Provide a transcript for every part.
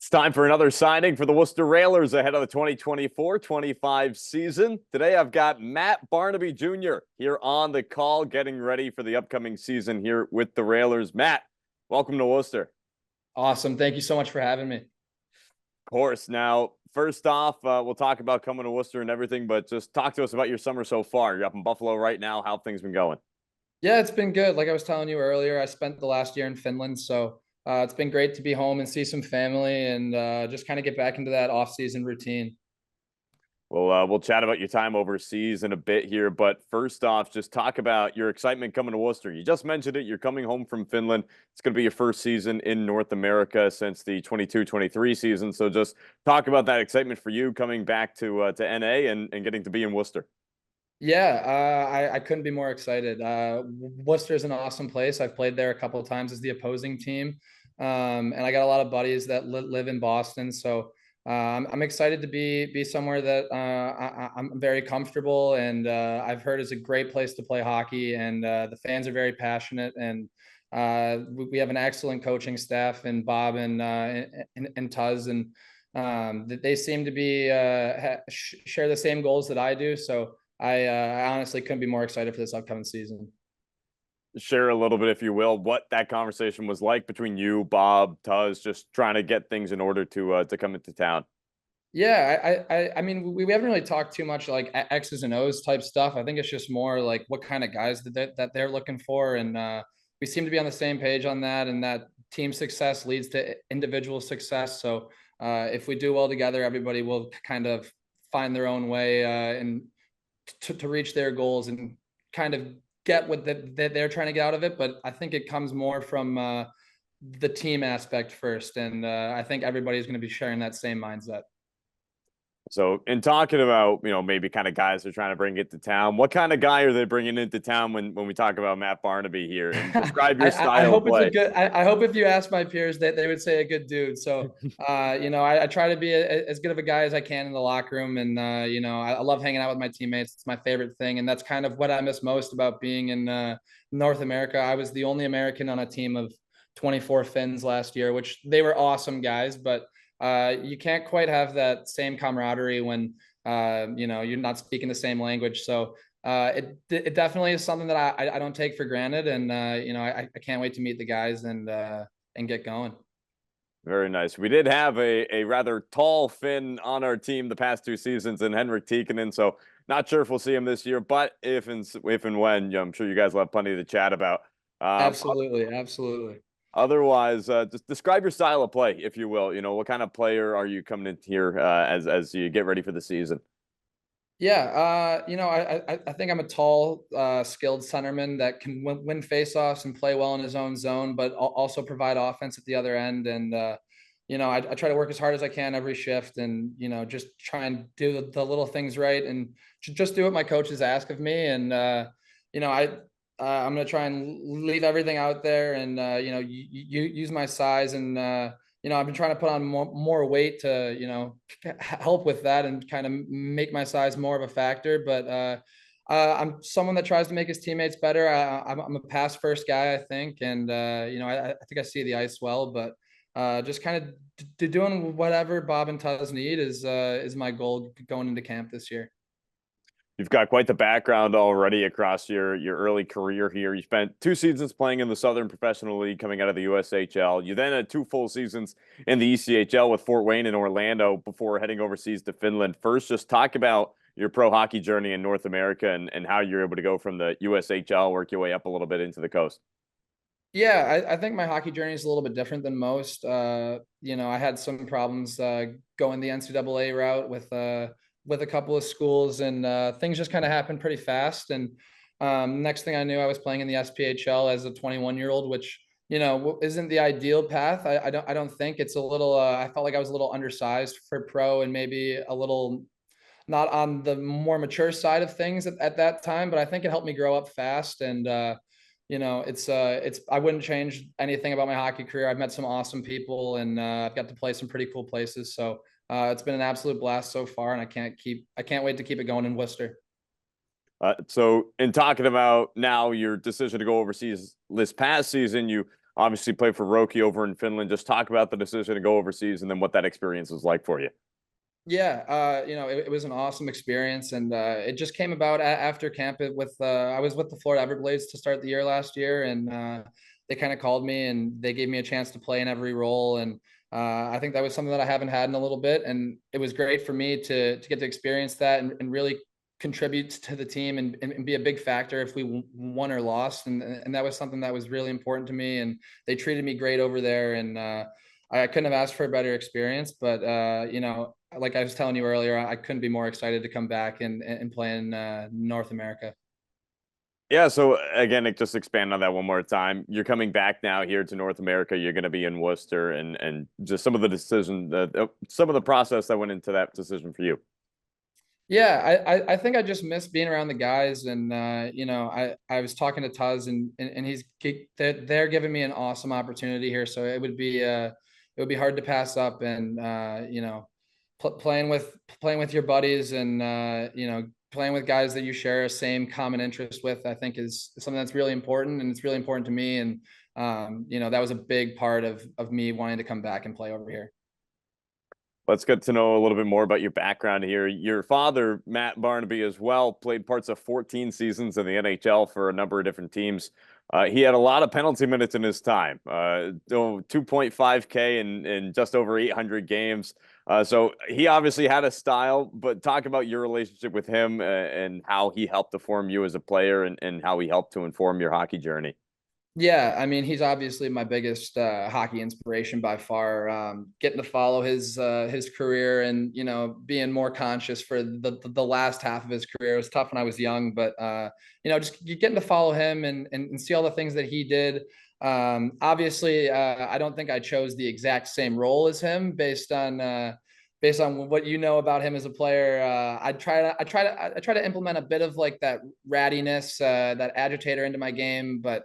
It's time for another signing for the Worcester Railers ahead of the 2024-25 season. Today, I've got Matt Barnaby Jr. here on the call, getting ready for the upcoming season here with the Railers. Matt, welcome to Worcester. Awesome. Thank you so much for having me. Of course. Now, first off, we'll talk about coming to Worcester and everything, but just talk to us about your summer so far. You're up in Buffalo right now. How have things been going? Yeah, it's been good. Like I was telling you earlier, I spent the last year in Finland, so it's been great to be home and see some family and just kind of get back into that off-season routine. We'll chat about your time overseas in a bit here, but first off, just talk about your excitement coming to Worcester. You just mentioned it. You're coming home from Finland. It's going to be your first season in North America since the 22-23 season. So just talk about that excitement for you coming back to NA and getting to be in Worcester. Yeah, I couldn't be more excited. Worcester is an awesome place. I've played there a couple of times as the opposing team, and I got a lot of buddies that live in Boston. So I'm excited to be somewhere that I'm very comfortable, and I've heard is a great place to play hockey, and the fans are very passionate, and we have an excellent coaching staff, and Bob and Tuz, and they seem to be share the same goals that I do. So. I honestly couldn't be more excited for this upcoming season. Share a little bit, if you will, what that conversation was like between you, Bob, Tuz, just trying to get things in order to come into town. Yeah, I mean, we haven't really talked too much like X's and O's type stuff. I think it's just more like what kind of guys that they're looking for, and we seem to be on the same page on that. And that team success leads to individual success. So if we do well together, everybody will kind of find their own way and to reach their goals and kind of get what that they're trying to get out of it. But I think it comes more from the team aspect first. And I think everybody's going to be sharing that same mindset. So, in talking about, maybe kind of guys they're trying to bring into town, what kind of guy are they bringing into town when we talk about Matt Barnaby here? And describe your I style of hope it's a play. good. I hope if you ask my peers that they would say a good dude. So, I try to be as good of a guy as I can in the locker room, and I love hanging out with my teammates. It's my favorite thing, and that's kind of what I miss most about being in North America. I was the only American on a team of 24 Finns last year, which they were awesome guys, but you can't quite have that same camaraderie when you're not speaking the same language. So it definitely is something that I don't take for granted, and I can't wait to meet the guys and get going. Very nice. We did have a rather tall Finn on our team the past two seasons in Henrik Tikkanen, so not sure if we'll see him this year, but if and when, I'm sure you guys will have plenty to chat about. Absolutely, absolutely. Otherwise, just describe your style of play, if you will. What kind of player are you coming in here as you get ready for the season? Yeah, I think I'm a tall, skilled centerman that can win faceoffs and play well in his own zone, but also provide offense at the other end. And I try to work as hard as I can every shift, and just try and do the little things right, and just do what my coaches ask of me. And I'm gonna try and leave everything out there, and use my size, and I've been trying to put on more weight to help with that and kind of make my size more of a factor. But I'm someone that tries to make his teammates better. I'm a pass first guy, I think, and I think I see the ice well, but just kind of doing whatever Bob and Tuz need is my goal going into camp this year. You've got quite the background already across your early career here. You spent two seasons playing in the Southern Professional League coming out of the USHL. You then had two full seasons in the ECHL with Fort Wayne and Orlando before heading overseas to Finland. First, just talk about your pro hockey journey in North America and how you're able to go from the USHL, work your way up a little bit into the coast. Yeah, I think my hockey journey is a little bit different than most. I had some problems going the NCAA route with a couple of schools, and things just kind of happened pretty fast. And next thing I knew, I was playing in the SPHL as a 21-year-old, which isn't the ideal path. I don't think it's a little. I felt like I was a little undersized for pro, and maybe a little not on the more mature side of things at that time. But I think it helped me grow up fast, and it's I wouldn't change anything about my hockey career. I've met some awesome people, and I've got to play some pretty cool places. So it's been an absolute blast so far, and I can't wait to keep it going in Worcester. So in talking about now your decision to go overseas this past season, you Obviously, play for Roki over in Finland. Just talk about the decision to go overseas and then what that experience was like for you. Yeah, it was an awesome experience, and it just came about after camp. I was with the Florida Everblades to start the year last year, and they kind of called me and they gave me a chance to play in every role, and I think that was something that I haven't had in a little bit, and it was great for me to get to experience that and really contribute to the team and be a big factor if we won or lost, and that was something that was really important to me, and they treated me great over there, and I couldn't have asked for a better experience, but like I was telling you earlier, I couldn't be more excited to come back and play in North America. Yeah, so again, just expand on that one more time. You're coming back now here to North America. You're going to be in Worcester, and just some of the decision, some of the process that went into that decision for you. Yeah, I think I just miss being around the guys, and I was talking to Tuz, and they're giving me an awesome opportunity here, so it would be hard to pass up, and playing with your buddies, and playing with guys that you share a same common interest with, I think is something that's really important, and it's really important to me, and that was a big part of me wanting to come back and play over here. Let's get to know a little bit more about your background here. Your father, Matt Barnaby, as well, played parts of 14 seasons in the NHL for a number of different teams. He had a lot of penalty minutes in his time, 2.5K and just over 800 games. So he obviously had a style, but talk about your relationship with him and how he helped to form you as a player and how he helped to inform your hockey journey. Yeah, I mean, he's obviously my biggest hockey inspiration by far. Getting to follow his career, and being more conscious for the last half of his career. It was tough when I was young, but just getting to follow him and see all the things that he did. Obviously, I don't think I chose the exact same role as him based on what you know about him as a player. I try to implement a bit of like that rattiness, that agitator into my game, but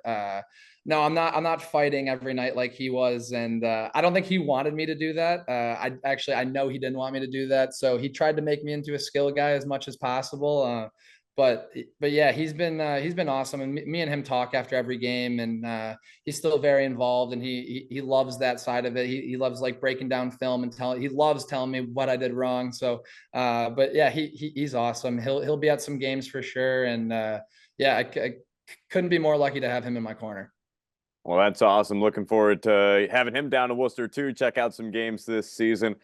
no, I'm not fighting every night like he was, and I don't think he wanted me to do that. I know he didn't want me to do that, so he tried to make me into a skill guy as much as possible. But yeah, he's been awesome, and me and him talk after every game, and he's still very involved, and he loves that side of it. He loves like breaking down film and he loves telling me what I did wrong. So but yeah, he's awesome. He'll be at some games for sure, and yeah, I couldn't be more lucky to have him in my corner. Well, that's awesome. Looking forward to having him down to Worcester too. Check out some games this season.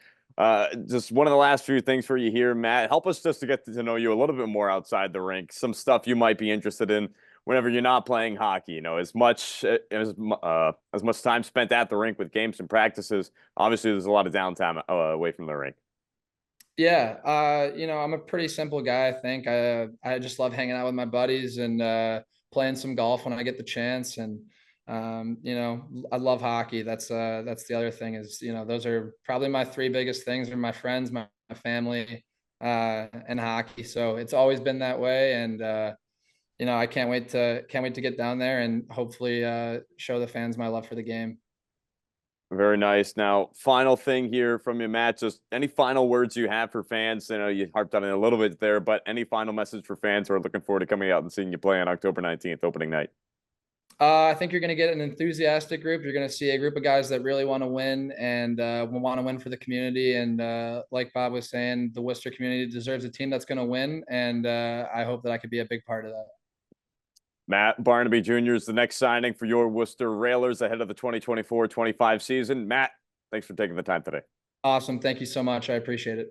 Just one of the last few things for you here, Matt. Help us just to get to know you a little bit more outside the rink. Some stuff you might be interested in whenever you're not playing hockey. As much time spent at the rink with games and practices. Obviously, there's a lot of downtime away from the rink. Yeah, I'm a pretty simple guy. I think I just love hanging out with my buddies and playing some golf when I get the chance. And I love hockey. That's the other thing is those are probably my three biggest things are my friends, my family, and hockey. So it's always been that way. And I can't wait to get down there and hopefully show the fans my love for the game. Very nice. Now, final thing here from you, Matt. Just any final words you have for fans? I know you harped on it a little bit there, but any final message for fans who are looking forward to coming out and seeing you play on October 19th, opening night? I think you're going to get an enthusiastic group. You're going to see a group of guys that really want to win and want to win for the community. And like Bob was saying, the Worcester community deserves a team that's going to win. And I hope that I could be a big part of that. Matt Barnaby Jr. is the next signing for your Worcester Railers ahead of the 2024-25 season. Matt, thanks for taking the time today. Awesome. Thank you so much. I appreciate it.